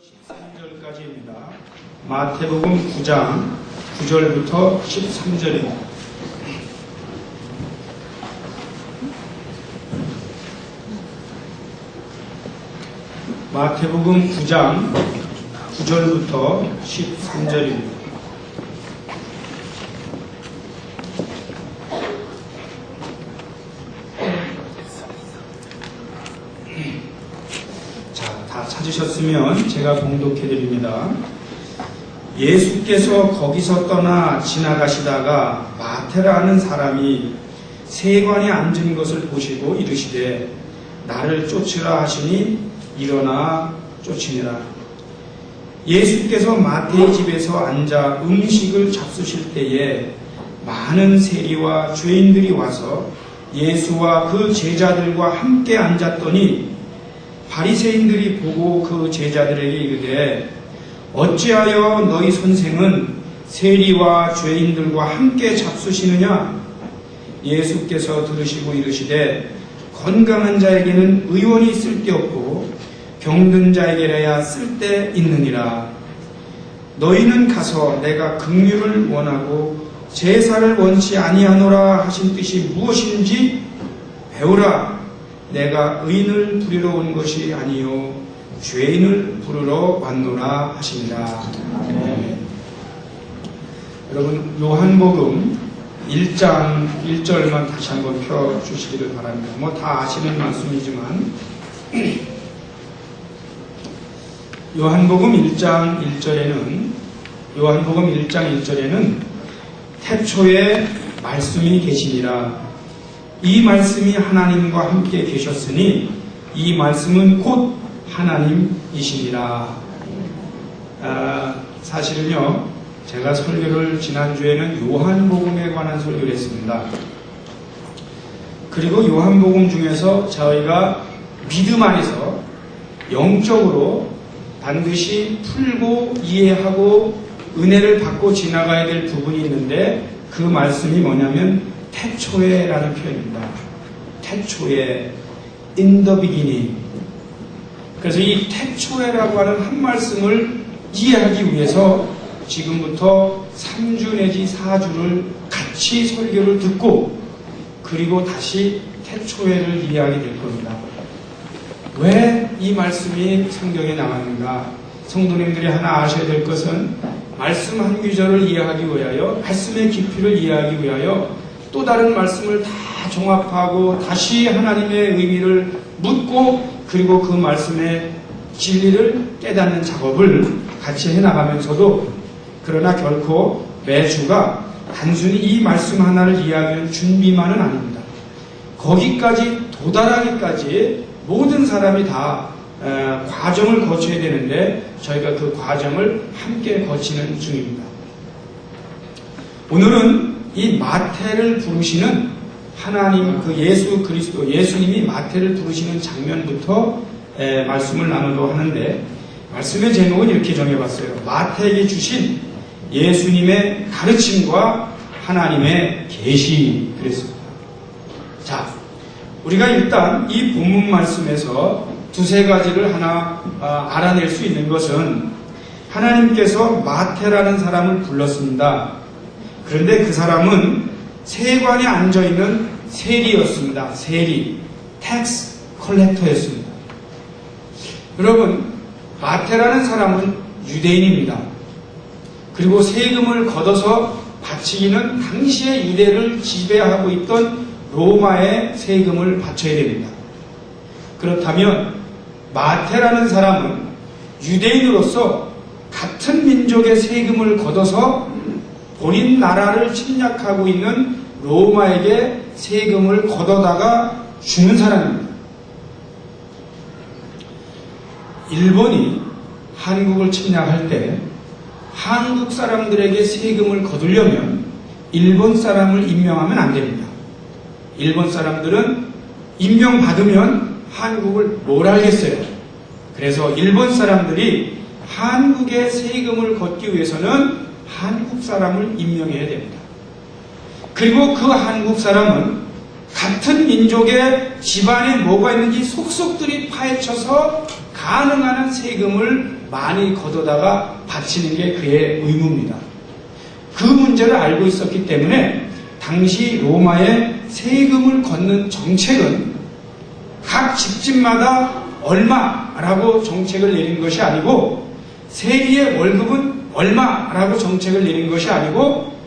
13절까지입니다. 마태복음 9장 9절부터 13절입니다. 마태복음 9장 9절부터 13절입니다. 찾으셨으면 제가 봉독해 드립니다. 예수께서 거기서 떠나 지나가시다가 마태라는 사람이 세관에 앉은 것을 보시고 이르시되 나를 쫓으라 하시니 일어나 쫓으니라. 예수께서 마태의 집에서 앉아 음식을 잡수실 때에 많은 세리와 죄인들이 와서 예수와 그 제자들과 함께 앉았더니 바리새인들이 보고 그 제자들에게 이르되 어찌하여 너희 선생은 세리와 죄인들과 함께 잡수시느냐? 예수께서 들으시고 이르시되 건강한 자에게는 의원이 쓸데없고 병든 자에게라야 쓸데 있느니라. 너희는 가서 내가 긍휼을 원하고 제사를 원치 아니하노라 하신 뜻이 무엇인지 배우라. 내가 의인을 부르러 온 것이 아니요 죄인을 부르러 왔노라 하시니라. 네. 여러분 요한복음 1장 1절만 다시 한번 펴주시기를 바랍니다. 뭐 다 아시는 말씀이지만 요한복음 1장 1절에는 태초에 말씀이 계시니라. 이 말씀이 하나님과 함께 계셨으니 이 말씀은 곧 하나님이시니라. 사실은요, 제가 설교를 지난주에는 요한복음에 관한 설교를 했습니다. 그리고 요한복음 중에서 저희가 믿음 안에서 영적으로 반드시 풀고 이해하고 은혜를 받고 지나가야 될 부분이 있는데 그 말씀이 뭐냐면 태초에라는 표현입니다. 태초에, in the beginning. 그래서 이 태초에라고 하는 한 말씀을 이해하기 위해서 지금부터 3주 내지 4주를 같이 설교를 듣고 그리고 다시 태초에를 이해하게 될 겁니다. 왜 이 말씀이 성경에 나왔는가? 성도님들이 하나 아셔야 될 것은 말씀 한 구절을 이해하기 위하여, 말씀의 깊이를 이해하기 위하여 또 다른 말씀을 다 종합하고 다시 하나님의 의미를 묻고 그리고 그 말씀의 진리를 깨닫는 작업을 같이 해나가면서도 그러나 결코 매주가 단순히 이 말씀 하나를 이해하는 준비만은 아닙니다. 거기까지 도달하기까지 모든 사람이 다 과정을 거쳐야 되는데 저희가 그 과정을 함께 거치는 중입니다. 오늘은 이 마태를 부르시는 하나님 그 예수 그리스도 예수님이 마태를 부르시는 장면부터 말씀을 나누려고 하는데 말씀의 제목은 이렇게 정해봤어요. 마태에게 주신 예수님의 가르침과 하나님의 계시 그랬습니다. 자, 우리가 일단 이 본문 말씀에서 두세 가지를 하나 알아낼 수 있는 것은 하나님께서 마태라는 사람을 불렀습니다. 그런데 그 사람은 세관에 앉아있는 세리였습니다. 세리, 텍스 컬렉터였습니다. 여러분, 마태라는 사람은 유대인입니다. 그리고 세금을 걷어서 바치기는 당시의 유대를 지배하고 있던 로마의 세금을 바쳐야 됩니다. 그렇다면 마태라는 사람은 유대인으로서 같은 민족의 세금을 걷어서 본인 나라를 침략하고 있는 로마에게 세금을 걷어다가 주는 사람입니다. 일본이 한국을 침략할 때 한국 사람들에게 세금을 거두려면 일본 사람을 임명하면 안 됩니다. 일본 사람들은 임명받으면 한국을 뭘 알겠어요. 그래서 일본 사람들이 한국의 세금을 걷기 위해서는 한국 사람을 임명해야 됩니다. 그리고 그 한국 사람은 같은 민족의 집안에 뭐가 있는지 속속들이 파헤쳐서 가능한 한 세금을 많이 걷어다가 바치는 게 그의 의무입니다. 그 문제를 알고 있었기 때문에 당시 로마의 세금을 걷는 정책은 각 집집마다 얼마라고 정책을 내린 것이 아니고 세리의 월급은 얼마라고 정책을 내린 것이 아니고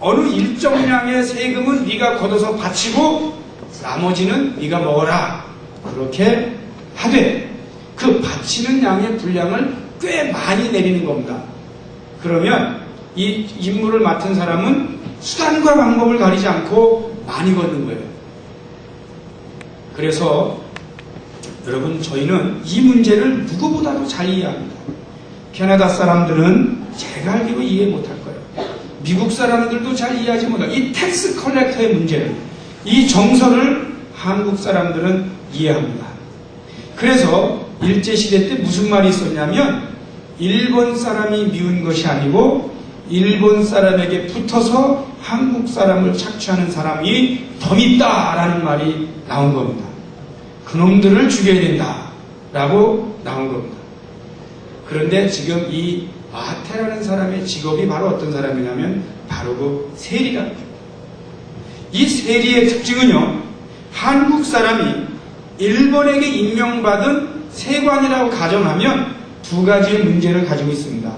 어느 일정량의 세금은 네가 걷어서 바치고 나머지는 네가 먹어라. 그렇게 하되 그 바치는 양의 분량을 꽤 많이 내리는 겁니다. 그러면 이 임무를 맡은 사람은 수단과 방법을 가리지 않고 많이 걷는 거예요. 그래서 여러분, 저희는 이 문제를 누구보다도 잘 이해합니다. 캐나다 사람들은 제가 알기로 이해 못할 거예요. 미국 사람들도 잘 이해하지 못할 이 텍스 컬렉터의 문제를, 이 정서를 한국 사람들은 이해합니다. 그래서 일제시대 때 무슨 말이 있었냐면 일본 사람이 미운 것이 아니고 일본 사람에게 붙어서 한국 사람을 착취하는 사람이 더 밉다라는 말이 나온 겁니다. 그놈들을 죽여야 된다라고 나온 겁니다. 그런데 지금 이 마태라는 사람의 직업이 바로 어떤 사람이냐면 바로 그 세리랍니다. 이 세리의 특징은요, 한국 사람이 일본에게 임명받은 세관이라고 가정하면 두 가지의 문제를 가지고 있습니다.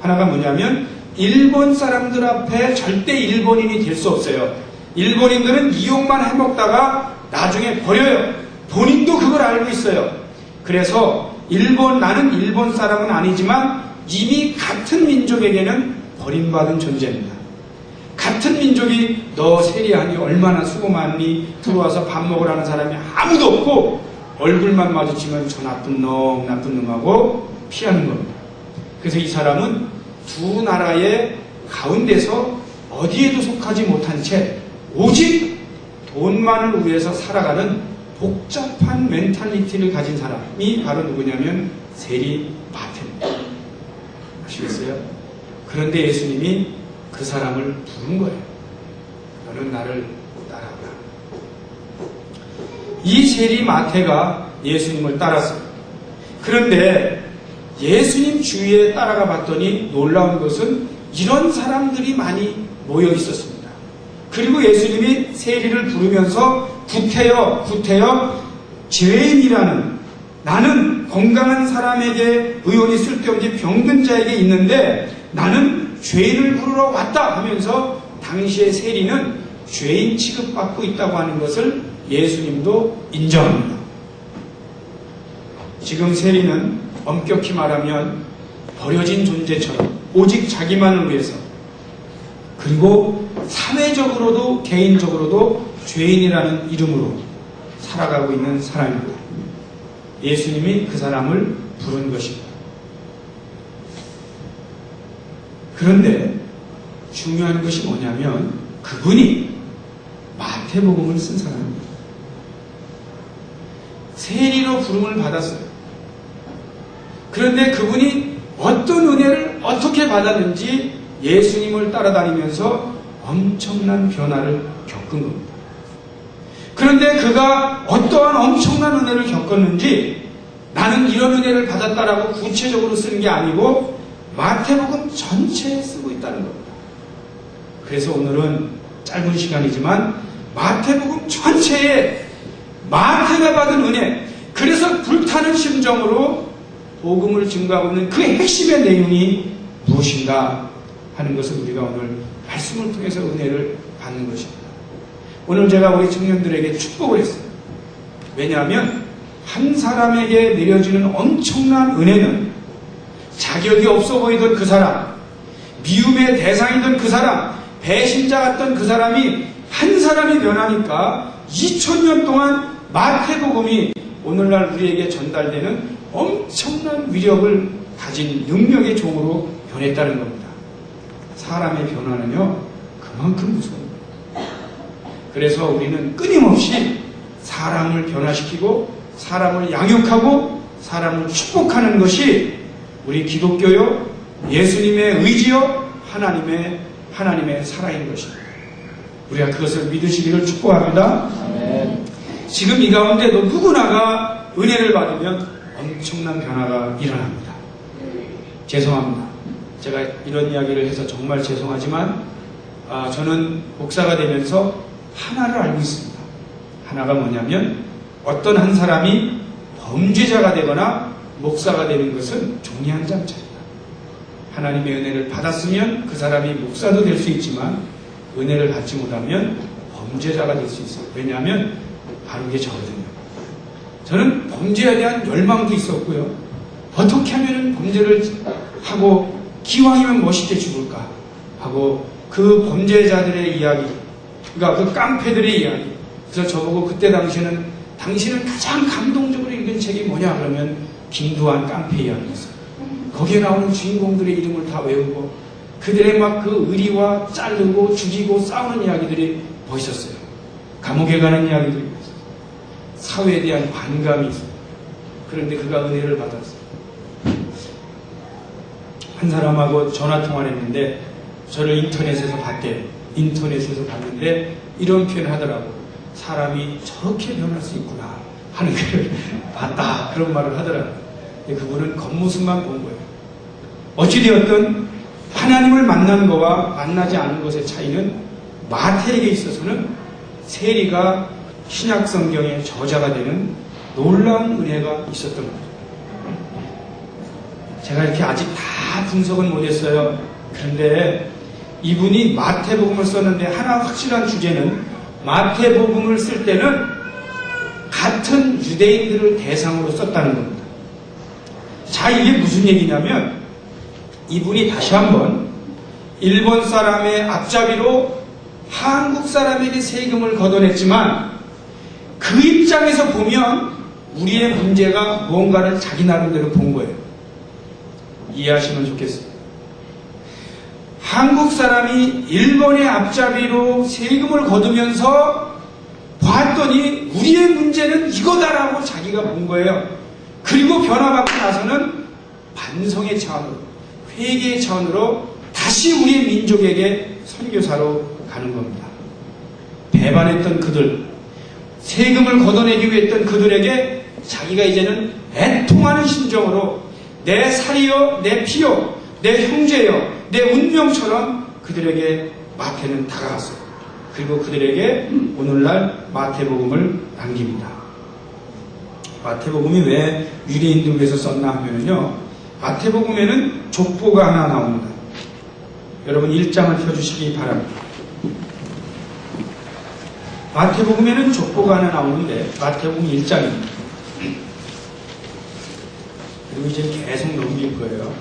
하나가 뭐냐면 일본 사람들 앞에 절대 일본인이 될 수 없어요. 일본인들은 이용만 해먹다가 나중에 버려요. 본인도 그걸 알고 있어요. 그래서 나는 일본 사람은 아니지만 이미 같은 민족에게는 버림받은 존재입니다. 같은 민족이 너 세리하니 얼마나 수고 많니 들어와서 밥 먹으라는 사람이 아무도 없고 얼굴만 마주치면 저 나쁜 놈하고 피하는 겁니다. 그래서 이 사람은 두 나라의 가운데서 어디에도 속하지 못한 채 오직 돈만을 위해서 살아가는 복잡한 멘탈리티를 가진 사람이 바로 누구냐면 세리 마태입니다. 아시겠어요? 그런데 예수님이 그 사람을 부른 거예요. 너는 나를 따라오라. 이 세리 마태가 예수님을 따랐어요. 그런데 예수님 주위에 따라가 봤더니 놀라운 것은 이런 사람들이 많이 모여 있었습니다. 그리고 예수님이 세리를 부르면서 구태여 죄인이라는, 나는 건강한 사람에게 의원이 쓸데없이 병든 자에게 있는데 나는 죄인을 부르러 왔다 하면서 당시의 세리는 죄인 취급받고 있다고 하는 것을 예수님도 인정합니다. 지금 세리는 엄격히 말하면 버려진 존재처럼 오직 자기만을 위해서, 그리고 사회적으로도 개인적으로도 죄인이라는 이름으로 살아가고 있는 사람입니다. 예수님이 그 사람을 부른 것입니다. 그런데 중요한 것이 뭐냐면 그분이 마태복음을 쓴 사람입니다. 세리로 부름을 받았어요. 그런데 그분이 어떤 은혜를 어떻게 받았는지 예수님을 따라다니면서 엄청난 변화를 겪은 겁니다. 그런데 그가 어떠한 엄청난 은혜를 겪었는지 나는 이런 은혜를 받았다라고 구체적으로 쓰는 게 아니고 마태복음 전체에 쓰고 있다는 겁니다. 그래서 오늘은 짧은 시간이지만 마태복음 전체에 마태가 받은 은혜, 그래서 불타는 심정으로 복음을 증거하고 있는 그 핵심의 내용이 무엇인가 하는 것을 우리가 오늘 말씀을 통해서 은혜를 받는 것입니다. 오늘 제가 우리 청년들에게 축복을 했어요. 왜냐하면 한 사람에게 내려지는 엄청난 은혜는 자격이 없어 보이던 그 사람, 미움의 대상이던 그 사람, 배신자 같던 그 사람이 한 사람이 변하니까 2000년 동안 마태복음이 오늘날 우리에게 전달되는 엄청난 위력을 가진 능력의 종으로 변했다는 겁니다. 사람의 변화는요, 그만큼 무서워요. 그래서 우리는 끊임없이 사람을 변화시키고 사람을 양육하고 사람을 축복하는 것이 우리 기독교요, 예수님의 의지요, 하나님의 살아있는 것입니다. 우리가 그것을 믿으시기를 축복합니다. 지금 이 가운데도 누구나가 은혜를 받으면 엄청난 변화가 일어납니다. 죄송합니다. 제가 이런 이야기를 해서 정말 죄송하지만 저는 목사가 되면서 하나를 알고 있습니다. 하나가 뭐냐면 어떤 한 사람이 범죄자가 되거나 목사가 되는 것은 종이 한 장 차이다. 하나님의 은혜를 받았으면 그 사람이 목사도 될 수 있지만 은혜를 받지 못하면 범죄자가 될 수 있어요. 왜냐하면 바로 그게 저거든요. 저는 범죄에 대한 열망도 있었고요. 어떻게 하면 범죄를 하고 기왕이면 멋있게 죽을까 하고 그 범죄자들의 이야기, 그러니까 그 깡패들의 이야기. 그래서 저보고 그때 당시에는 당신은 가장 감동적으로 읽은 책이 뭐냐 그러면 김두한 깡패 이야기였어요. 거기에 나오는 주인공들의 이름을 다 외우고 그들의 막 그 의리와 자르고 죽이고 싸우는 이야기들이 멋있었어요. 감옥에 가는 이야기들이 있어요. 사회에 대한 관감이 있어요. 그런데 그가 은혜를 받았어요. 한 사람하고 전화통화를 했는데 저를 인터넷에서 봤대요. 인터넷에서 봤는데 이런 표현을 하더라고. 사람이 저렇게 변할 수 있구나 하는 걸 봤다. 그런 말을 하더라고요. 근데 그분은 겉모습만 본 거예요. 어찌되었든 하나님을 만난 것과 만나지 않은 것의 차이는 마태에게 있어서는 세리가 신약성경의 저자가 되는 놀라운 은혜가 있었던 거예요. 제가 이렇게 아직 다 분석은 못했어요. 그런데 이분이 마태복음을 썼는데 하나 확실한 주제는 마태복음을 쓸 때는 같은 유대인들을 대상으로 썼다는 겁니다. 자, 이게 무슨 얘기냐면 이분이 다시 한번 일본 사람의 앞잡이로 한국 사람에게 세금을 걷어냈지만 그 입장에서 보면 우리의 문제가 뭔가를 자기 나름대로 본 거예요. 이해하시면 좋겠어요. 한국 사람이 일본의 앞잡이로 세금을 거두면서 봤더니 우리의 문제는 이거다라고 자기가 본 거예요. 그리고 변화받고 나서는 반성의 차원으로, 회개의 차원으로 다시 우리의 민족에게 선교사로 가는 겁니다. 배반했던 그들, 세금을 걷어내기 위해 했던 그들에게 자기가 이제는 애통하는 심정으로 내 살이요, 내 피요, 내 형제요, 내 운명처럼 그들에게 마태는 다가갔어요. 그리고 그들에게 오늘날 마태복음을 남깁니다. 마태복음이 왜 유대인들 위해서 썼나 하면요, 마태복음에는 족보가 하나 나옵니다. 여러분 1장을 펴주시기 바랍니다. 마태복음에는 족보가 하나 나오는데 마태복음 1장입니다. 그리고 이제 계속 넘길 거예요.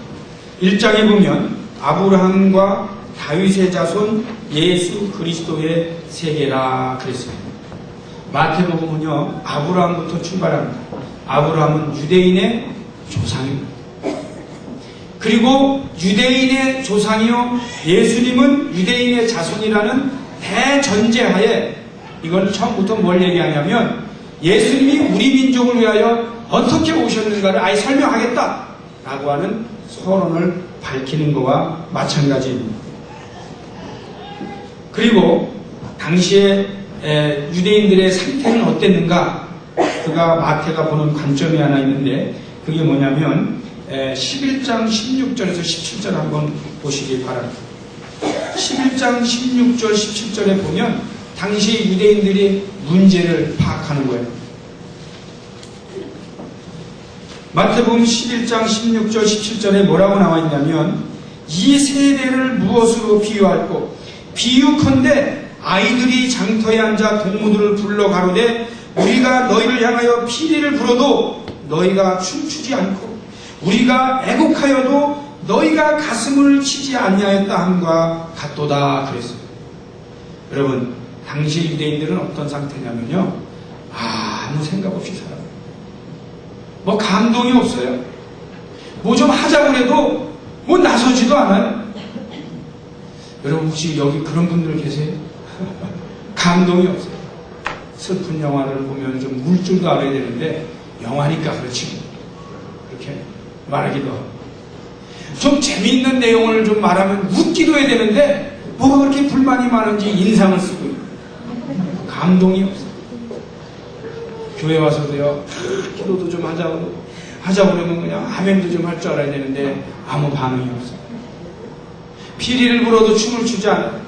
1장에 보면 아브라함과 다윗의 자손 예수 그리스도의 세계라 그랬습니다. 마태복음은요, 아브라함부터 출발합니다. 아브라함은 유대인의 조상입니다. 그리고 유대인의 조상이요, 예수님은 유대인의 자손이라는 대전제하에 이건 처음부터 뭘 얘기하냐면 예수님이 우리 민족을 위하여 어떻게 오셨는가를 아예 설명하겠다 라고 하는 서론을 밝히는 것과 마찬가지입니다. 그리고 당시에 유대인들의 상태는 어땠는가, 그가 마태가 보는 관점이 하나 있는데 그게 뭐냐면 11장 16절에서 17절 한번 보시기 바랍니다. 11장 16절 17절에 보면 당시 유대인들이 문제를 파악하는 거예요. 마태복음 11장 16절 17절에 뭐라고 나와 있냐면 이 세대를 무엇으로 비유할꼬? 비유컨대 아이들이 장터에 앉아 동무들을 불러 가로되 우리가 너희를 향하여 피리를 불어도 너희가 춤추지 않고 우리가 애곡하여도 너희가 가슴을 치지 아니하였다 함과 같도다 그랬어요. 여러분, 당시 유대인들은 어떤 상태냐면요, 아무 생각 없이 살아요. 뭐 감동이 없어요. 뭐 좀 하자고 해도 뭐 나서지도 않아요. 여러분 혹시 여기 그런 분들 계세요? 감동이 없어요. 슬픈 영화를 보면 좀 울 줄도 알아야 되는데 영화니까 그렇지 그렇게 말하기도 하고, 좀 재미있는 내용을 좀 말하면 웃기도 해야 되는데 뭐가 그렇게 불만이 많은지 인상을 쓰고 있어요. 감동이 없어요. 교회 와서도요, 기도도 좀 하자고 그러면 그냥 아멘도 좀 할 줄 알아야 되는데 아무 반응이 없어요. 피리를 불어도 춤을 추지 않아요.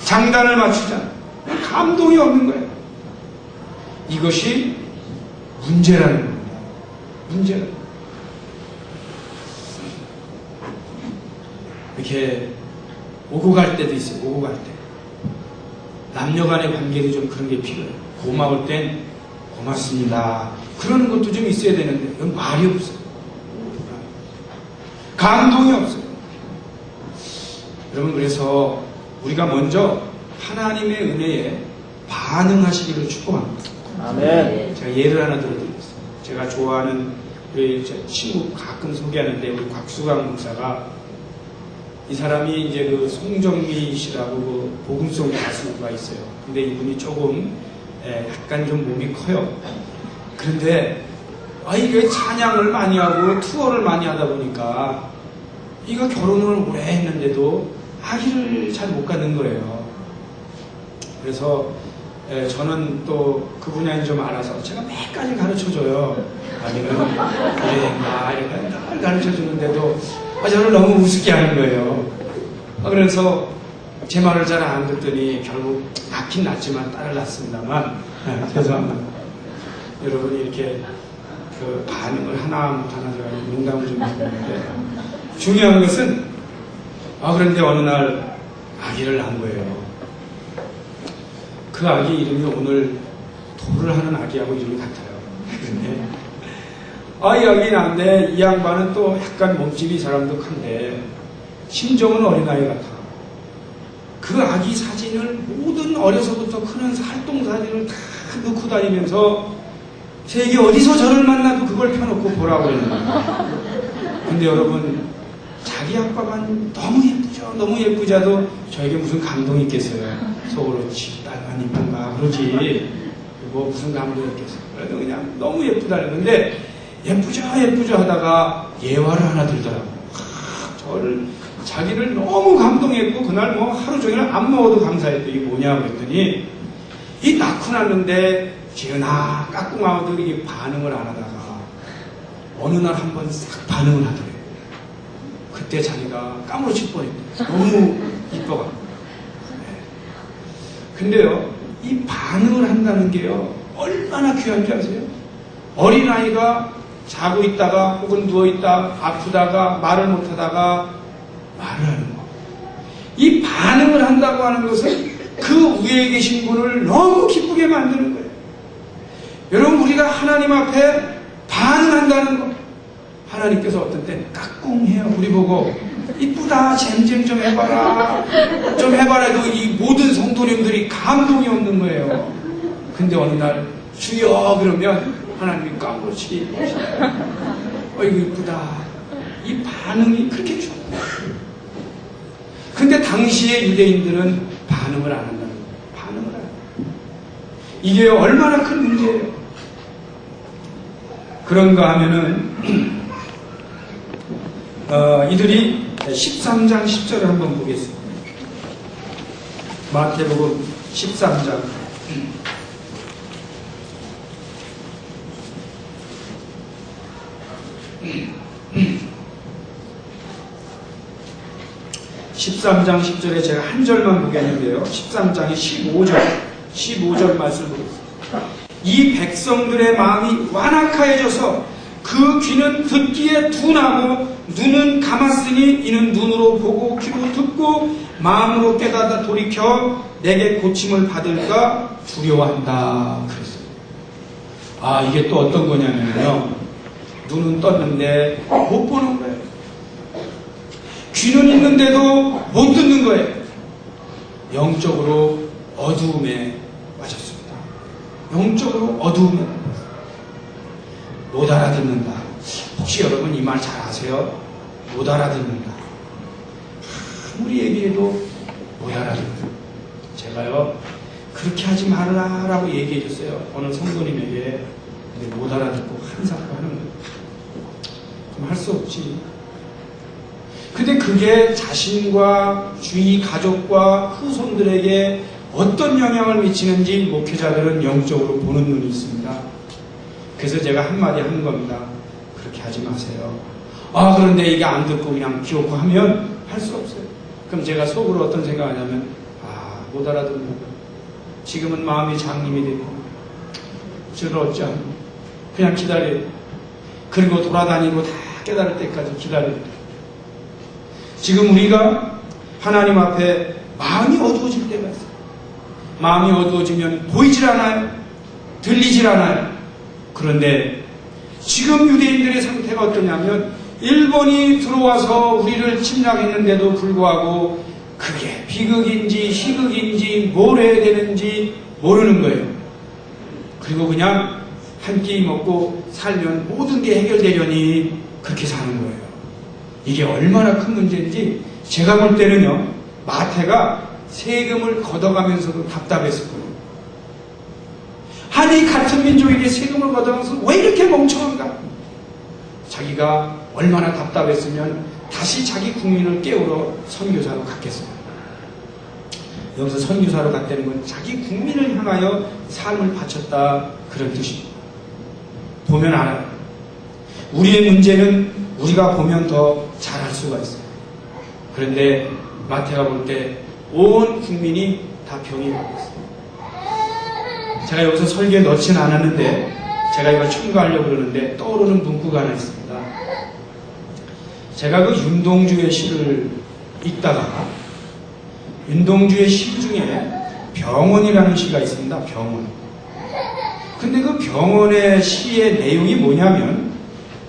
장단을 맞추지 않아요. 감동이 없는 거예요. 이것이 문제라는 겁니다. 문제라는 겁니다. 이렇게 오고 갈 때도 있어요. 오고 갈 때. 남녀 간의 관계도 좀 그런 게 필요해요. 고마울 땐 고맙습니다. 그러는 것도 좀 있어야 되는데 그건 말이 없어요. 감동이 없어요. 여러분, 그래서 우리가 먼저 하나님의 은혜에 반응하시기를 축복합니다. 아멘. 제가 예를 하나 들어드리겠습니다. 제가 좋아하는 우리 친구 가끔 소개하는데 우리 곽수강 목사가, 이 사람이 이제 그 송정미 씨라고 그 복음송 가수가 있어요. 근데 이분이 조금 약간 좀 몸이 커요. 그런데 이게 찬양을 많이 하고 투어를 많이 하다 보니까 이거 결혼을 오래 했는데도 아기를 잘 못 갖는 거예요. 그래서 저는 또 그 분야는 좀 알아서 제가 몇 가지 가르쳐줘요. 아니면 이렇게 늘 가르쳐주는데도 저를 너무 우습게 하는 거예요. 그래서 제 말을 잘 안 듣더니 결국 낳긴 낳지만 딸을 낳습니다만, 죄송합니다. 여러분이 이렇게 그 반응을 하나 못하나 제가 농담을 좀 해보는데, 중요한 것은 그런데 어느 날 아기를 낳은 거예요. 그 아기 이름이 오늘 도를 하는 아기하고 이름이 같아요. 그런데 이 아기 낳는데 이 양반은 또 약간 몸집이 사람도 큰데 심정은 어린아이 같아. 그 아기 사진을 모든 어려서부터 크는 활동 사진을 다 넣고 다니면서 세계 어디서 저를 만나도 그걸 펴놓고 보라고 했는 거예요. 근데 여러분, 자기 아빠가 너무 예쁘죠. 너무 예쁘자도 저에게 무슨 감동이 있겠어요. 속으로 지 딸만 이쁜가 그러지 뭐 무슨 감동이 있겠어요. 그래도 그냥 너무 예쁘다 그랬는데 예쁘죠 하다가 예화를 하나 들더라고요. 저를 자기를 너무 감동했고 그날 뭐 하루 종일 안 먹어도 감사했대. 이게 뭐냐고 그랬더니 이 낳고 났는데 지은아 까꿍하고도 이게 반응을 안 하다가 어느 날 한번 싹 반응을 하더래요. 그때 자기가 까무러칠 뻔했대. 너무 이뻐가지고. 근데요, 이 반응을 한다는 게요, 얼마나 귀한 줄 아세요? 어린아이가 자고 있다가 혹은 누워있다 아프다가 말을 못하다가 말을 하는 거. 이 반응을 한다고 하는 것은 그 위에 계신 분을 너무 기쁘게 만드는 거예요. 여러분, 우리가 하나님 앞에 반응한다는 거. 하나님께서 어떤 때 까꿍해요. 우리 보고 이쁘다 잼잼 좀 해봐라 좀 해봐라도 이 모든 성도님들이 감동이 없는 거예요. 근데 어느 날 주여 그러면 하나님이 까무러치게 이거 이쁘다. 이 반응이 그렇게 좋아요. 근데 당시에 유대인들은 반응을 안 한다는 거예요. 반응을 안 해요. 이게 얼마나 큰 문제예요. 그런가 하면은 이들이 13장 10절을 한번 보겠습니다. 마태복음 13장 13장 10절에 제가 한 절만 보겠는데요. 13장의 15절 말씀을 보겠습니다. 이 백성들의 마음이 완악하여져서 그 귀는 듣기에 둔하고 눈은 감았으니 이는 눈으로 보고 귀로 듣고 마음으로 깨닫아 돌이켜 내게 고침을 받을까 두려워한다. 그랬어요. 이게 또 어떤 거냐면요. 눈은 떴는데 못 보는 거예요. 귀는 있는데도 못 듣는 거예요. 영적으로 어두움에 빠졌습니다. 영적으로 어두움에 못 알아듣는다. 혹시 여러분 이 말 잘 아세요? 못 알아듣는다. 아무리 얘기해도 못 알아듣는다. 제가요, 그렇게 하지 말라 라고 얘기해 줬어요. 어느 성도님에게. 근데 못 알아듣고 한사코 하는 거예요. 좀 할 수 없지. 근데 그게 자신과 주위 가족과 후손들에게 어떤 영향을 미치는지 목회자들은 영적으로 보는 눈이 있습니다. 그래서 제가 한마디 하는 겁니다. 그렇게 하지 마세요. 아, 그런데 이게 안 듣고 그냥 기어코 하면 할 수 없어요. 그럼 제가 속으로 어떤 생각하냐면, 아, 못 알아듣는구나. 지금은 마음이 장님이 되고 저를 어찌하면 그냥 기다려요. 그리고 돌아다니고 다 깨달을 때까지 기다려요. 지금 우리가 하나님 앞에 마음이 어두워질 때가 있어요. 마음이 어두워지면 보이질 않아요. 들리질 않아요. 그런데 지금 유대인들의 상태가 어떠냐면 일본이 들어와서 우리를 침략했는데도 불구하고 그게 비극인지 희극인지 뭘 해야 되는지 모르는 거예요. 그리고 그냥 한 끼 먹고 살면 모든 게 해결되려니 그렇게 사는 거예요. 이게 얼마나 큰 문제인지 제가 볼 때는요, 마태가 세금을 걷어가면서도 답답했을 거예요. 아니, 같은 민족에게 세금을 걷어가면서 왜 이렇게 멍청한가? 자기가 얼마나 답답했으면 다시 자기 국민을 깨우러 선교사로 갔겠어요. 여기서 선교사로 갔다는 건 자기 국민을 향하여 삶을 바쳤다, 그런 뜻입니다. 보면 알아요. 우리의 문제는 우리가 보면 더 잘할 수가 있어요. 그런데 마태가 볼 때 온 국민이 다 병이 나고 있어요. 제가 여기서 설교에 넣지는 않았는데 제가 이걸 첨가하려고 그러는데 떠오르는 문구가 하나 있습니다. 제가 그 윤동주의 시를 읽다가 윤동주의 시 중에 병원이라는 시가 있습니다. 병원. 근데 그 병원의 시의 내용이 뭐냐면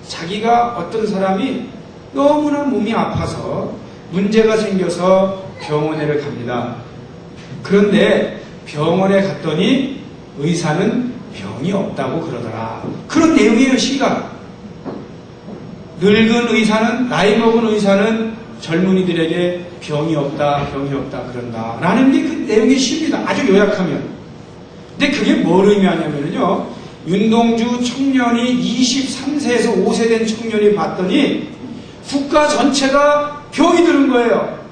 자기가 어떤 사람이 너무나 몸이 아파서 문제가 생겨서 병원에 갑니다. 그런데 병원에 갔더니 의사는 병이 없다고 그러더라. 그런 내용이에요, 시가. 늙은 의사는, 나이 먹은 의사는 젊은이들에게 병이 없다 그런다 라는 게 그 내용의 시입니다. 아주 요약하면. 근데 그게 뭘 의미하냐면요, 윤동주 청년이 23세에서 5세 된 청년이 봤더니 국가 전체가 병이 드는 거예요.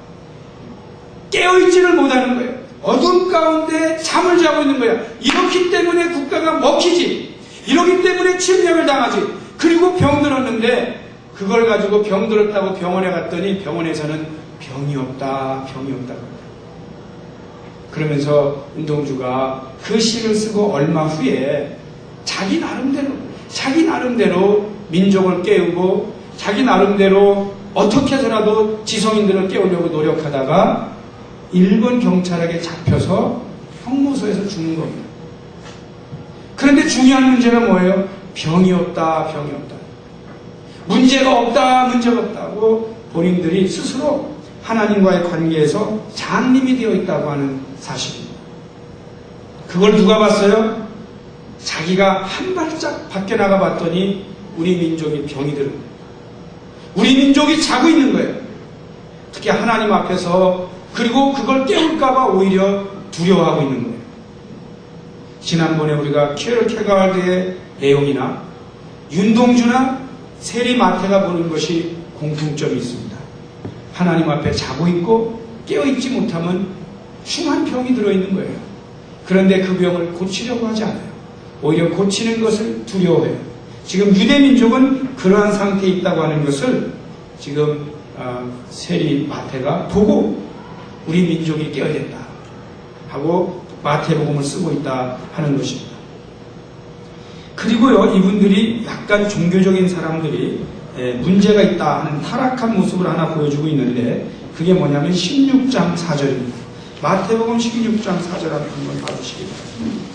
깨어있지를 못하는 거예요. 어둠 가운데 잠을 자고 있는 거야. 이렇기 때문에 국가가 먹히지. 이렇기 때문에 침략을 당하지. 그리고 병 들었는데 그걸 가지고 병 들었다고 병원에 갔더니 병원에서는 병이 없다. 그러면서 윤동주가 그 시를 쓰고 얼마 후에 자기 나름대로 민족을 깨우고 자기 나름대로 어떻게 해서라도 지성인들을 깨우려고 노력하다가 일본 경찰에게 잡혀서 형무소에서 죽는 겁니다. 그런데 중요한 문제가 뭐예요? 병이 없다. 문제가 없다고 본인들이 스스로 하나님과의 관계에서 장님이 되어 있다고 하는 사실입니다. 그걸 누가 봤어요? 자기가 한 발짝 밖에 나가 봤더니 우리 민족이 병이 들은 거예요. 우리 민족이 자고 있는 거예요. 특히 하나님 앞에서. 그리고 그걸 깨울까봐 오히려 두려워하고 있는 거예요. 지난번에 우리가 키에르케가르의 내용이나 윤동주나 세리 마태가 보는 것이 공통점이 있습니다. 하나님 앞에 자고 있고 깨어있지 못하면 흉한 병이 들어있는 거예요. 그런데 그 병을 고치려고 하지 않아요. 오히려 고치는 것을 두려워해요. 지금 유대민족은 그러한 상태에 있다고 하는 것을 지금 세리 마태가 보고 우리 민족이 깨어야 된다 하고 마태복음을 쓰고 있다 하는 것입니다. 그리고요, 이분들이 약간 종교적인 사람들이 문제가 있다 하는 타락한 모습을 하나 보여주고 있는데 그게 뭐냐면 16장 4절입니다. 마태복음 16장 4절 한번 봐주시기 바랍니다.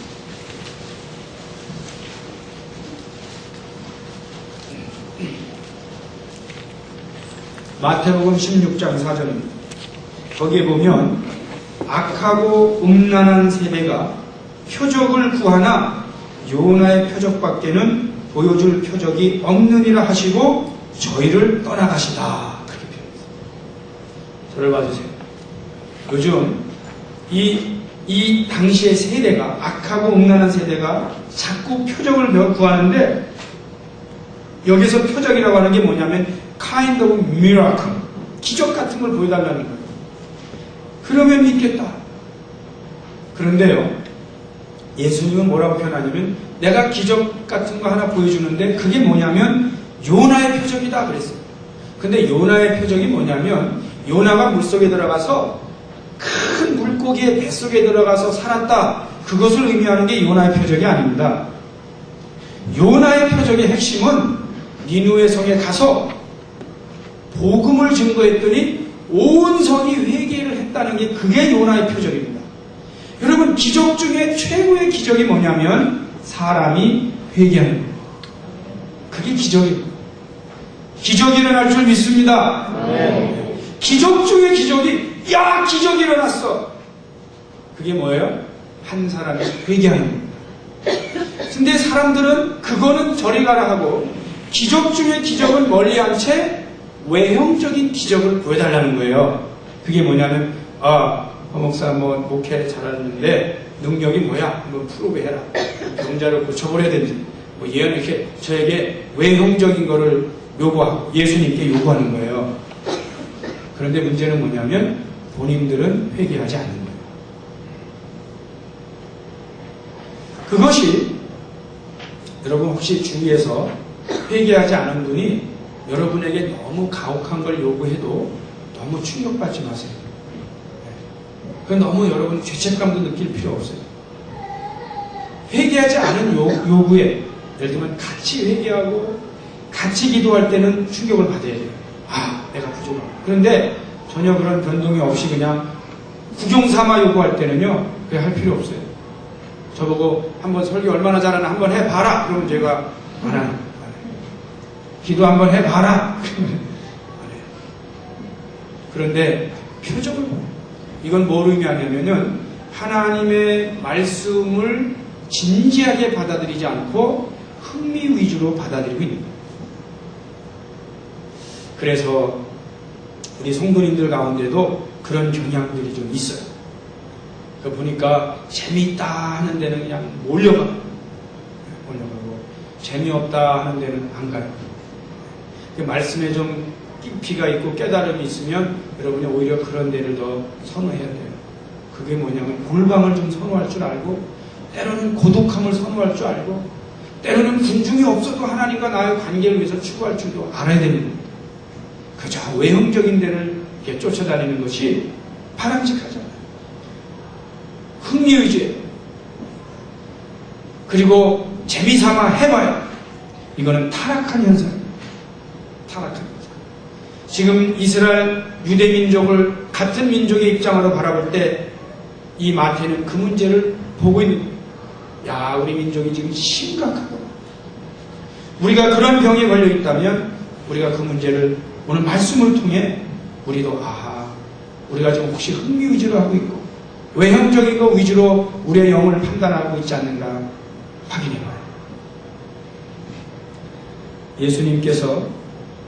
마태복음 16장 4절입니다. 거기에 보면 악하고 음란한 세대가 표적을 구하나 요나의 표적밖에는 보여줄 표적이 없느니라 하시고 저희를 떠나가시다. 그렇게 표현했습니다. 저를 봐주세요. 요즘 이 당시의 세대가 악하고 음란한 세대가 자꾸 표적을 구하는데 여기서 표적이라고 하는 게 뭐냐면 kind of miracle, 기적 같은 걸 보여달라는 거예요. 그러면 믿겠다. 그런데요, 예수님은 뭐라고 표현하냐면 내가 기적 같은 거 하나 보여주는데 그게 뭐냐면 요나의 표적이다 그랬어요. 근데 요나의 표적이 뭐냐면 요나가 물속에 들어가서 큰 물고기의 뱃속에 들어가서 살았다. 그것을 의미하는 게 요나의 표적이 아닙니다. 요나의 표적의 핵심은 니누의 성에 가서 복음을 증거했더니 온 성이 회개를 했다는 게 그게 요나의 표적입니다. 여러분 기적 중에 최고의 기적이 뭐냐면 사람이 회개하는 거예요. 그게 기적입니다. 기적이 일어날 줄 믿습니다. 네. 기적 중에 기적이 야 기적이 일어났어. 그게 뭐예요? 한 사람이 회개하는 겁니다. 근데 사람들은 그거는 저리 가라 하고 기적 중에 기적을 멀리한 채 외형적인 기적을 보여달라는 거예요. 그게 뭐냐면 허 목사 목회 잘하는데 능력이 뭐야? 한번 프로브해라. 병자를 고쳐버려야 되는지 예언 이렇게 저에게 외형적인 거를 요구하고 예수님께 요구하는 거예요. 그런데 문제는 뭐냐면 본인들은 회개하지 않는 거예요. 그것이 여러분 혹시 주위에서 회개하지 않은 분이 여러분에게 너무 가혹한 걸 요구해도 너무 충격받지 마세요. 그건 너무 여러분 죄책감도 느낄 필요 없어요. 회개하지 않은 요구에 예를 들면 같이 회개하고 같이 기도할 때는 충격을 받아야 돼요. 내가 부족하고. 그런데 전혀 그런 변동이 없이 그냥 구경삼아 요구할 때는요, 그게 할 필요 없어요. 저보고 한번 설교 얼마나 잘하나 한번 해봐라. 그러면 제가 안 하는 거예요. 기도 한번 해봐라. 그러면 안 해요. 그런데 표적을 이건 뭘 의미하냐면은 하나님의 말씀을 진지하게 받아들이지 않고 흥미 위주로 받아들이고 있는 거예요. 그래서 우리 성도님들 가운데도 그런 경향들이 좀 있어요. 그 보니까 재미있다 하는 데는 그냥 몰려가고 재미없다 하는 데는 안 가요. 그 말씀에 좀 깊이가 있고 깨달음이 있으면 여러분이 오히려 그런 데를 더 선호해야 돼요. 그게 뭐냐면 골방을 좀 선호할 줄 알고 때로는 고독함을 선호할 줄 알고 때로는 군중이 없어도 하나님과 나의 관계를 위해서 추구할 줄도 알아야 됩니다. 그저 외형적인 데를 이렇게 쫓아다니는 것이 바람직하잖아요. 흥미의지예요. 그리고 재미삼아 해봐요. 이거는 타락한 현상이에요. 타락한 현상. 지금 이스라엘 유대민족을 같은 민족의 입장으로 바라볼 때 이 마태는 그 문제를 보고 있는 거예요. 야, 우리 민족이 지금 심각하구나. 우리가 그런 병에 걸려 있다면 우리가 그 문제를 오늘 말씀을 통해 우리도 우리가 지금 혹시 흥미 위주로 하고 있고 외형적인 거 위주로 우리의 영혼을 판단하고 있지 않는가 확인해봐요. 예수님께서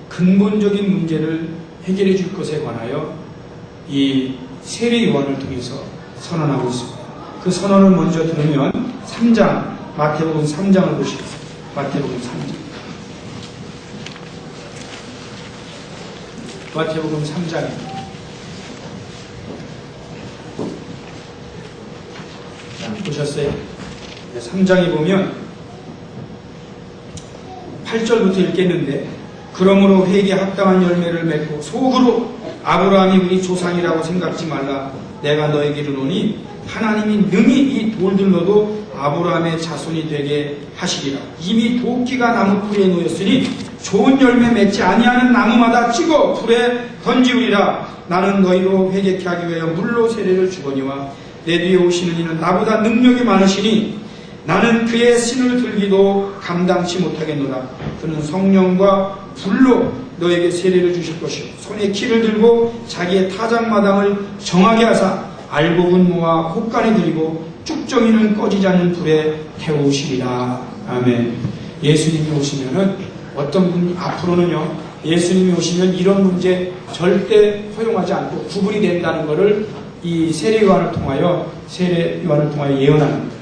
근본적인 문제를 해결해 줄 것에 관하여 이 세례 요한을 통해서 선언하고 있습니다. 그 선언을 먼저 들으면 3장, 마태복음 3장을 보시겠습니다. 마태복음 3장. 마태복음 3장입니다. 보셨어요? 3장에 보면 8절부터 읽겠는데 그러므로 회개에 합당한 열매를 맺고 속으로 아브라함이 우리 조상이라고 생각지 말라. 내가 너에게 이르노니 하나님이 능히 이 돌들로도 아브라함의 자손이 되게 하시리라. 이미 도끼가 나무 뿌리에 놓였으니 좋은 열매 맺지 아니하는 나무마다 찍어 불에 던지우리라. 나는 너희로 회개케 하기 위하여 물로 세례를 주거니와 내 뒤에 오시는 이는 나보다 능력이 많으시니 나는 그의 신을 들기도 감당치 못하겠노라. 그는 성령과 불로 너에게 세례를 주실 것이요 손에 키를 들고 자기의 타작마당을 정하게 하사 알곡은 모아 혹간에 들이고 쭉정이는 꺼지지 않는 불에 태우시리라. 아멘. 예수님이 오시면은 어떤 분 앞으로는요, 예수님이 오시면 이런 문제 절대 허용하지 않고 구분이 된다는 것을 이 세례 요한을 통하여 예언하는 겁니다.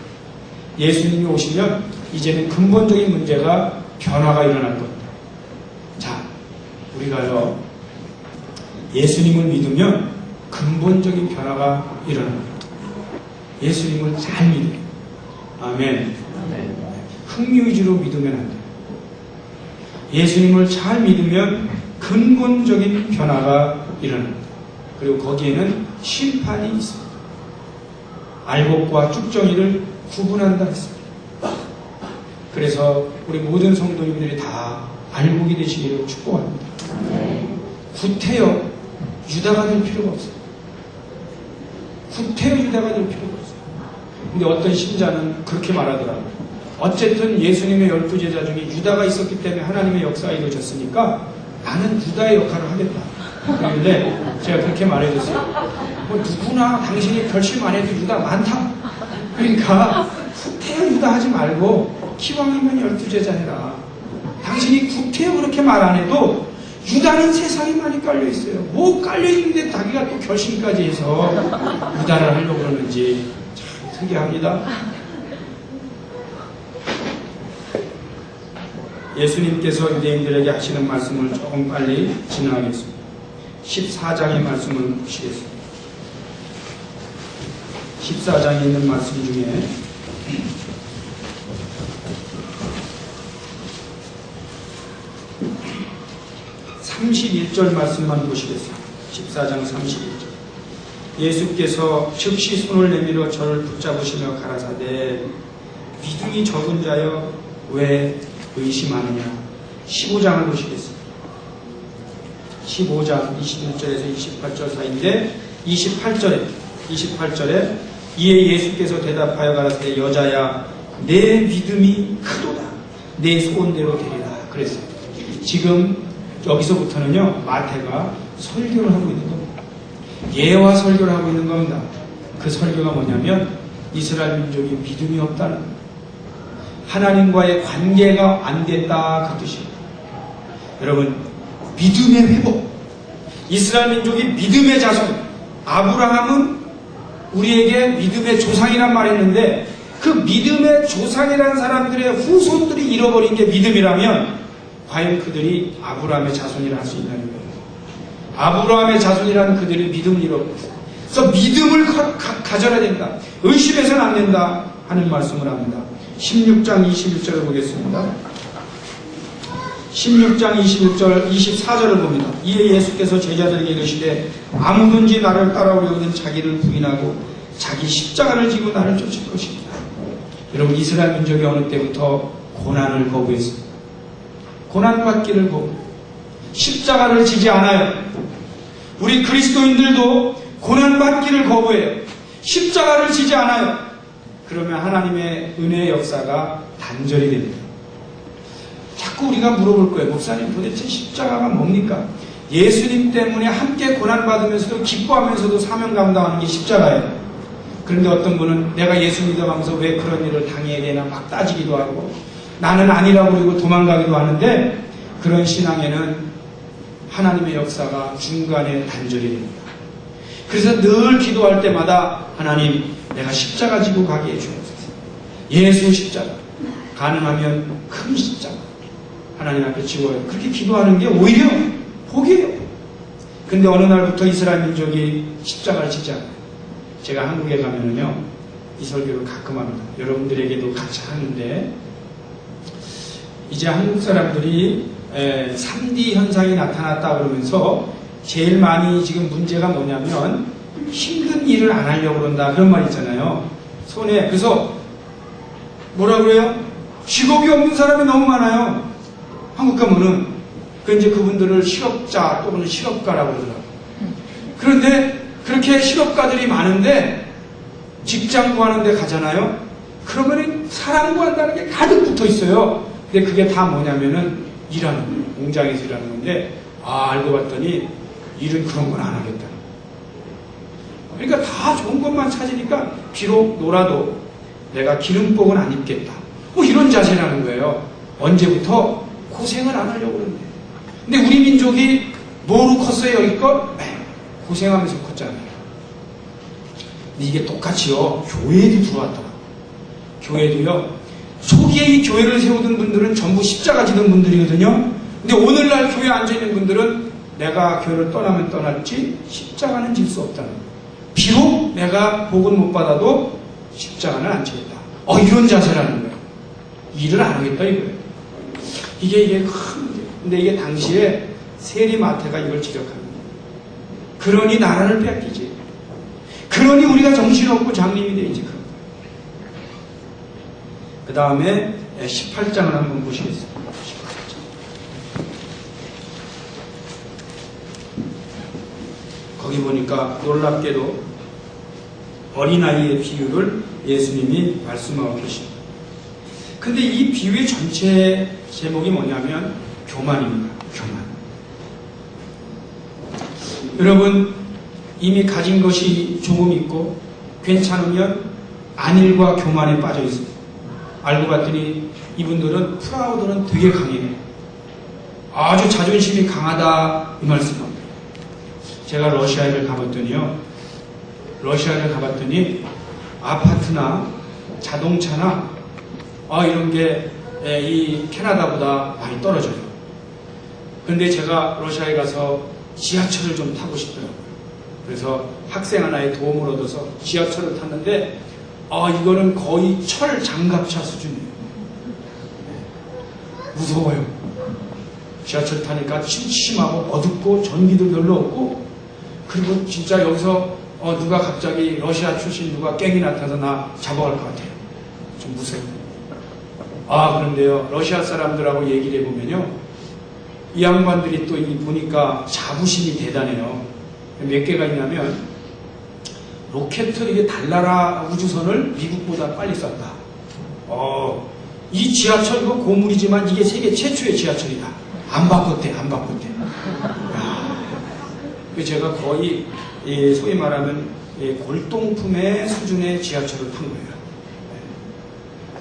예수님이 오시면 이제는 근본적인 문제가 변화가 일어날 겁니다. 자, 우리가요 예수님을 믿으면 근본적인 변화가 일어납니다. 예수님을 잘 믿어요. 아멘. 흥미위주로 믿으면 안 돼요. 예수님을 잘 믿으면 근본적인 변화가 일어납니다. 그리고 거기에는 심판이 있습니다. 알곡과 쭉정이를 구분한다 했습니다. 그래서 우리 모든 성도님들이 다 알곡이 되시기를 축복합니다. 구태여 유다가 될 필요가 없어요. 구태여 유다가 될 필요가 없어요. 근데 어떤 신자는 그렇게 말하더라고요. 어쨌든 예수님의 12제자 중에 유다가 있었기 때문에 하나님의 역사가 이루어졌으니까 나는 유다의 역할을 하겠다. 그런데 제가 그렇게 말해줬어요. 뭐 누구나 당신이 결심 안 해도 유다 많다. 그러니까 구태여 유다 하지 말고 기왕이면 12제자 해라. 당신이 구태여 그렇게 말 안 해도 유다는 세상에 많이 깔려있어요. 뭐 깔려있는데 자기가 또 결심까지 해서 유다를 하려고 그러는지 참 특이합니다. 예수님께서 유대인들에게 하시는 말씀을 조금 빨리 진행하겠습니다. 14장의 말씀을 보시겠습니다. 14장에 있는 말씀 중에 31절 말씀만 보시겠습니다. 14장 31절. 예수께서 즉시 손을 내밀어 저를 붙잡으시며 가라사대 믿음이 적은 자여 왜 의심하느냐. 15장을 보시겠습니다. 15장 21절에서 28절 사이인데 28절에 이에 예수께서 대답하여 가라사대 여자야 내 믿음이 크도다. 내 소원대로 되리라. 그랬어요. 지금 여기서부터는요 마태가 설교를 하고 있는 겁니다. 예화 설교를 하고 있는 겁니다. 그 설교가 뭐냐면 이스라엘 민족이 믿음이 없다는 겁니다. 하나님과의 관계가 안 됐다 그 뜻입니다. 여러분 믿음의 회복, 이스라엘 민족이 믿음의 자손, 아브라함은 우리에게 믿음의 조상이란 말을 했는데 그 믿음의 조상이라는 사람들의 후손들이 잃어버린 게 믿음이라면 과연 그들이 아브라함의 자손이라 할 수 있다는 거예요. 아브라함의 자손이라는 그들이 믿음을 잃어버렸어요. 그래서 믿음을 가져야 된다. 의심해서는 안 된다 하는 말씀을 합니다. 16장 21절을 보겠습니다. 16장 21절 24절을 봅니다. 이에 예수께서 제자들에게 이르시되 아무든지 나를 따라오려거든 자기를 부인하고 자기 십자가를 지고 나를 쫓을 것입니다. 여러분 이스라엘 민족이 어느 때부터 고난을 거부했습니다. 고난받기를 거부, 십자가를 지지 않아요. 우리 그리스도인들도 고난받기를 거부해요. 십자가를 지지 않아요. 그러면 하나님의 은혜의 역사가 단절이 됩니다. 자꾸 우리가 물어볼 거예요. 목사님 도대체 십자가가 뭡니까? 예수님 때문에 함께 고난받으면서도 기뻐하면서도 사명 감당하는 게 십자가예요. 그런데 어떤 분은 내가 예수 믿어가면서 왜 그런 일을 당해야 되나 막 따지기도 하고 나는 아니라고 그러고 도망가기도 하는데 그런 신앙에는 하나님의 역사가 중간에 단절이 됩니다. 그래서 늘 기도할 때마다 하나님 내가 십자가 지고 가게 해주옵소서. 예수 십자가, 가능하면 큰 십자가 하나님 앞에 지워요. 그렇게 기도하는 게 오히려 복이에요. 근데 어느 날부터 이스라엘 민족이 십자가를 지지 않아요. 제가 한국에 가면은요 이 설교를 가끔 합니다. 여러분들에게도 같이 하는데 이제 한국 사람들이 3D 현상이 나타났다 그러면서 제일 많이 지금 문제가 뭐냐면 힘든 일을 안 하려고 그런다 그런 말 있잖아요. 손에. 그래서 뭐라 그래요? 직업이 없는 사람이 너무 많아요. 한국 가면은. 이제 그분들을 실업자 또는 실업가라고 그러더라고요. 그런데 그렇게 실업가들이 많은데 직장 구하는 데 가잖아요. 그러면 사람 구한다는 게 가득 붙어 있어요. 근데 그게 다 뭐냐면은 일하는 거예요. 공장에서 일하는 건데 알고 봤더니 일은 그런 건 안 하겠다. 그러니까 다 좋은 것만 찾으니까 비록 놀아도 내가 기름복은 안 입겠다. 뭐 이런 자세라는 거예요. 언제부터 고생을 안 하려고 그러는데. 근데 우리 민족이 뭐로 컸어요 여기껏? 고생하면서 컸잖아요. 근데 이게 똑같이요 교회에도 들어왔더라고요. 교회도요 초기에 이 교회를 세우던 분들은 전부 십자가 지던 분들이거든요. 근데 오늘날 교회에 앉아있는 분들은 내가 교회를 떠나면 떠날지 십자가는 질 수 없다는 거예요. 비록 내가 복은 못 받아도 십자가는 안 지겠다. 이런 자세라는 거예요. 일을 안 하겠다 이거예요. 이게 큰 문제. 근데 이게 당시에 세리마태가 이걸 지적합니다. 그러니 나라를 뺏기지. 그러니 우리가 정신없고 장님이 되지. 그 다음에 18장을 한번 보시겠습니다. 18장. 거기 보니까 놀랍게도 어린아이의 비유를 예수님이 말씀하고 계십니다. 근데 이 비유의 전체 제목이 뭐냐면 교만입니다. 교만. 여러분, 이미 가진 것이 조금 있고 괜찮으면 안일과 교만에 빠져 있습니다. 알고 봤더니 이분들은 프라우드는 되게 강해요. 아주 자존심이 강하다 이 말씀입니다. 제가 러시아를 가봤더니요. 러시아를 가봤더니 아파트나 자동차나 이런 게 이 캐나다보다 많이 떨어져요. 그런데 제가 러시아에 가서 지하철을 좀 타고 싶더라고요. 그래서 학생 하나의 도움을 얻어서 지하철을 탔는데 이거는 거의 철 장갑차 수준이에요. 무서워요. 지하철 타니까 침침하고 어둡고 전기도 별로 없고, 그리고 진짜 여기서 누가 갑자기 러시아 출신 누가 깽이 나타나서 나 잡아갈 것 같아요. 좀 무서워요. 그런데요, 러시아 사람들하고 얘기를 해보면요, 이 양반들이 또 보니까 자부심이 대단해요. 몇 개가 있냐면, 로켓을 이게 달나라 우주선을 미국보다 빨리 쐈다. 이 지하철 이거 고물이지만 이게 세계 최초의 지하철이다. 안 바꿨대, 안 바꿨대. 제가 거의 소위 말하면 골동품의 수준의 지하철을 탄 거예요.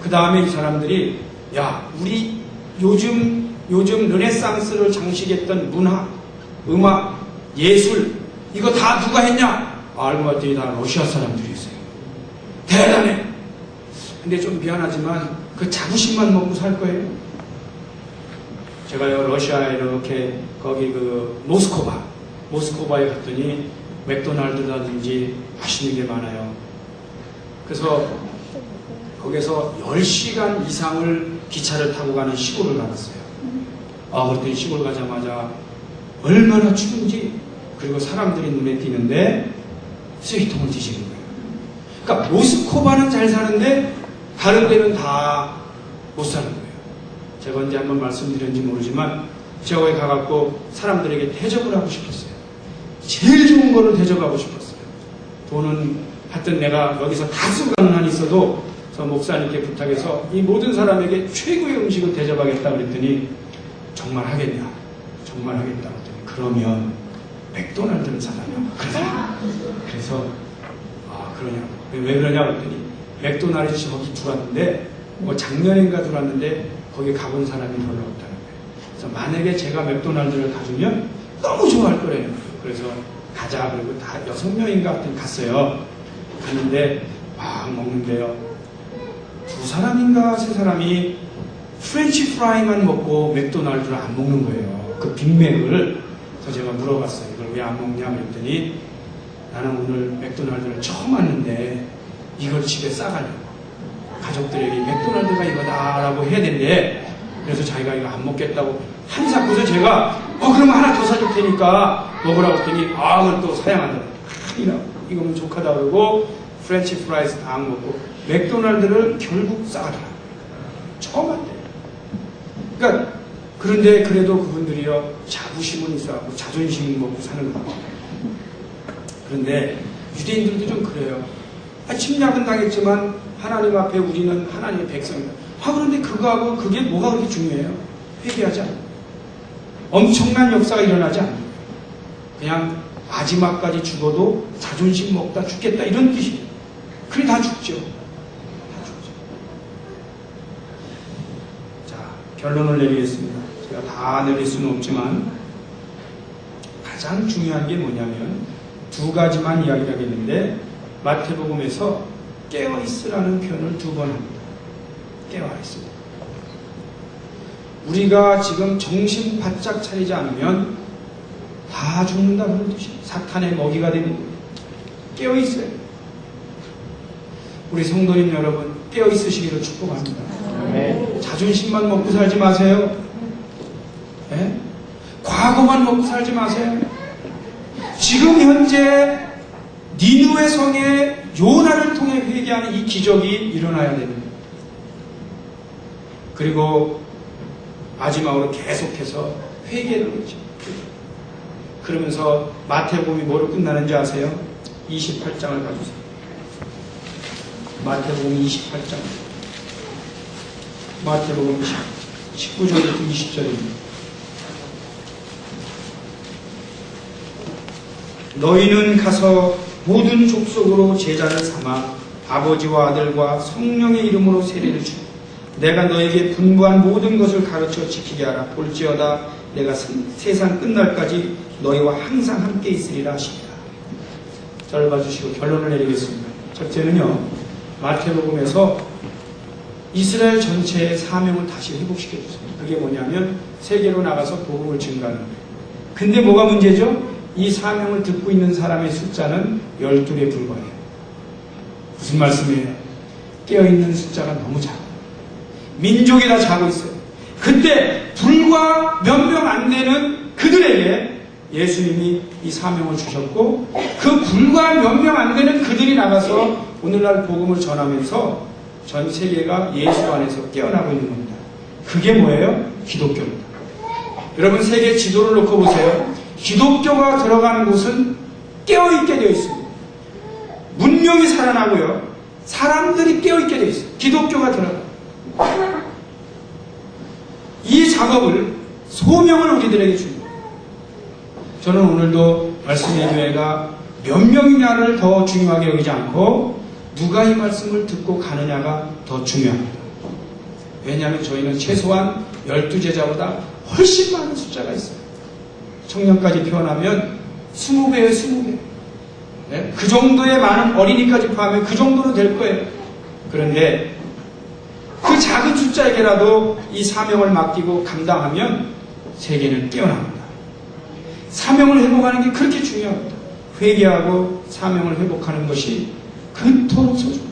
그 다음에 이 사람들이 우리 요즘 르네상스를 장식했던 문화, 음악, 예술 이거 다 누가 했냐? 알고 봤더니 다 러시아 사람들이었어요. 대단해. 근데 좀 미안하지만 그 자부심만 먹고 살 거예요. 제가요 러시아에 이렇게 거기 모스코바에 갔더니 맥도날드라든지 맛있는 게 많아요. 그래서 거기서 10시간 이상을 기차를 타고 가는 시골을 가봤어요. 그랬더니 시골 가자마자 얼마나 추운지, 그리고 사람들이 눈에 띄는데 쓰레기통을 뒤지는 거예요. 그러니까 모스코바는 잘 사는데 다른 데는 다 못 사는 거예요. 제가 언제 한번 말씀드렸는지 모르지만 제가 거기 가갖고 사람들에게 대접을 하고 싶었어요. 제일 좋은 거를 대접하고 싶었어요. 돈은 하여튼 내가 여기서 다 쓰고 가는 한이 있어도 목사님께 부탁해서 이 모든 사람에게 최고의 음식을 대접하겠다 그랬더니 정말 하겠냐? 정말 하겠다 그랬더니 그러면 맥도날드를 사다냐? 그래서 그러냐고. 왜 그러냐 그랬더니 맥도날드에서 거기 들어왔는데 작년인가 들어왔는데 거기 가본 사람이 별로 없다는 거예요. 그래서 만약에 제가 맥도날드를 가주면 너무 좋아할 거래요. 그래서 가자. 그리고 다 6명인가 하여튼 갔어요. 갔는데 막 먹는데요. 2사람인가 3사람이 프렌치 프라이만 먹고 맥도날드를 안 먹는 거예요. 그 빅맥을. 그래서 제가 물어봤어요. 이걸 왜 안 먹냐 그랬더니 나는 오늘 맥도날드를 처음 왔는데 이걸 집에 싸가려고. 가족들에게 맥도날드가 이거다라고 해야 되는데, 그래서 자기가 이거 안 먹겠다고 한사. 그래서 제가 그러면 하나 더 사줄 테니까 먹으라고 했더니 그걸 또 사양한다. 이거는 족하다 그러고 프렌치 프라이스 다 안 먹고 맥도날드를 결국 싸가더라고요. 처음 한대. 그러니까 그런데 그래도 그분들이요 자부심은 있어갖고 자존심을 먹고 사는 거고. 그런데 유대인들도 좀 그래요. 침략은 당했지만 하나님 앞에 우리는 하나님의 백성이다. 그런데 그거하고 그게 뭐가 그렇게 중요해요? 회개하지 않아요. 엄청난 역사가 일어나지 않아요. 그냥 마지막까지 죽어도 자존심 먹다 죽겠다 이런 뜻이에요. 그래 다 죽죠. 다 죽죠. 자, 결론을 내리겠습니다. 제가 다 내릴 수는 없지만 가장 중요한 게 뭐냐면 2가지만 이야기를 하겠는데, 마태복음에서 깨어있으라는 표현을 2번 합니다. 깨어있습니다. 우리가 지금 정신 바짝 차리지 않으면 다 죽는다는 뜻이 사탄의 먹이가 되는 거예요. 깨어있어요. 우리 성도님 여러분, 깨어 있으시기를 축복합니다. 네. 자존심만 먹고 살지 마세요. 네? 과거만 먹고 살지 마세요. 지금 현재 니느웨 성에 요나를 통해 회개하는 이 기적이 일어나야 됩니다. 그리고 마지막으로 계속해서 회개를 하죠. 그러면서 마태복음이 뭐로 끝나는지 아세요? 28장을 가주세요. 마태복음 28장. 마태복음 19절부터 20절입니다. 너희는 가서 모든 족속으로 제자를 삼아 아버지와 아들과 성령의 이름으로 세례를 주고 내가 너에게 분부한 모든 것을 가르쳐 지키게 하라. 볼지어다 내가 세상 끝날까지 너희와 항상 함께 있으리라 하십니다. 잘 봐주시고 결론을 내리겠습니다. 첫째는요, 마태복음에서 이스라엘 전체의 사명을 다시 회복시켜주세요. 그게 뭐냐면 세계로 나가서 복음을 증가하는 거예요. 근데 뭐가 문제죠? 이 사명을 듣고 있는 사람의 숫자는 12에 불과해요. 무슨 말씀이에요? 깨어있는 숫자가 너무 작아요. 민족이 다 자고 있어요. 그때 불과 몇 명 안 되는 그들에게 예수님이 이 사명을 주셨고 그 불과 몇 명 안 되는 그들이 나가서 오늘날 복음을 전하면서 전 세계가 예수 안에서 깨어나고 있는 겁니다. 그게 뭐예요? 기독교입니다. 여러분 세계 지도를 놓고 보세요. 기독교가 들어가는 곳은 깨어있게 되어 있습니다. 문명이 살아나고요. 사람들이 깨어있게 되어 있어요. 기독교가 들어가요. 이 작업을 소명을 우리들에게 줍니다. 저는 오늘도 말씀의 교회가 몇 명이냐를 더 중요하게 여기지 않고 누가 이 말씀을 듣고 가느냐가 더 중요합니다. 왜냐하면 저희는 최소한 12제자보다 훨씬 많은 숫자가 있어요. 청년까지 표현하면 20배예요, 20배. 네? 그 정도의 많은 어린이까지 포함하면 그 정도는 될 거예요. 그런데 그 작은 숫자에게라도 이 사명을 맡기고 감당하면 세계는 깨어납니다. 사명을 회복하는 게 그렇게 중요합니다. 회개하고 사명을 회복하는 것이 그토록 소중합니다.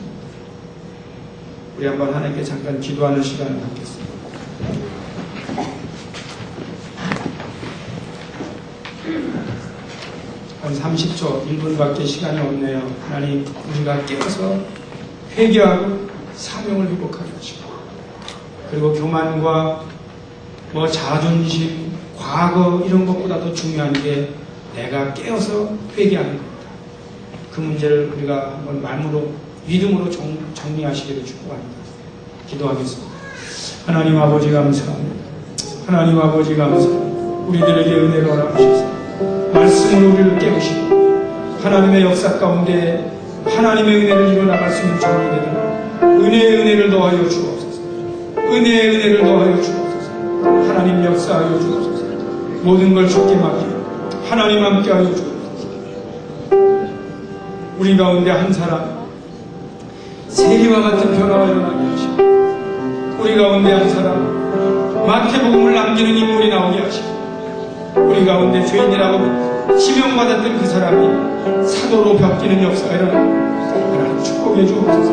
우리 한번 하나님께 잠깐 기도하는 시간을 갖겠습니다. 한 30초, 1분밖에 시간이 없네요. 하나님, 우리가 깨어서 회개하고 사명을 회복하게 하시고, 그리고 교만과 자존심, 과거 이런 것보다 더 중요한 게 내가 깨어서 회개하는 겁니다. 그 문제를 우리가 한번 마음으로 믿음으로 정리하시기를 축복합니다. 기도하겠습니다. 하나님 아버지 감사합니다. 하나님 아버지 감사합니다. 우리들에게 은혜를 허락하셔서 말씀으로 우리를 깨우시고 하나님의 역사 가운데 하나님의 은혜를 이루어나갈 수 있는 정리되도록 은혜의 은혜를 더하여 주옵소서. 은혜의 은혜를 더하여 주옵소서. 하나님 역사하여 주옵소서. 모든 걸 주께 맡기고 하나님 함께하여 주옵소서. 우리 가운데 한 사람 세리와 같은 변화가 일어나게 하시고 우리 가운데 한 사람 마태복음을 남기는 인물이 나오게 하시고 우리 가운데 죄인이라고 지명받았던 그 사람이 사도로 바뀌는 역사가 일어나고 하나님 축복해 주옵소서.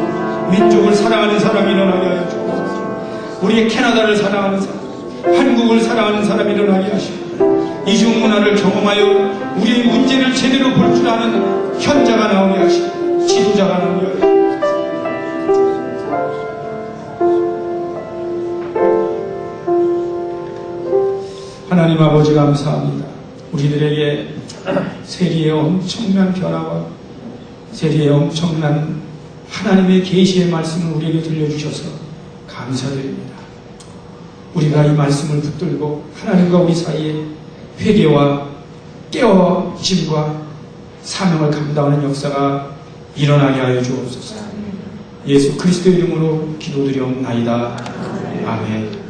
민족을 사랑하는 사람이 일어나게 하여 주옵소서. 우리의 캐나다를 사랑하는 사람, 한국을 사랑하는 사람이 일어나게 하시고 이중 문화를 경험하여 우리의 문제를 제대로 볼 줄 아는 현자가 나오게 하시고 지도자가 나오게 하시고 하나님 아버지 감사합니다. 우리들에게 세리의 엄청난 변화와 세리의 엄청난 하나님의 계시의 말씀을 우리에게 들려주셔서 감사드립니다. 우리가 이 말씀을 붙들고 하나님과 우리 사이에 회개와 깨어짐과 사명을 감당하는 역사가 일어나게 하여 주옵소서. 예수 그리스도 이름으로 기도드리옵나이다. 아멘.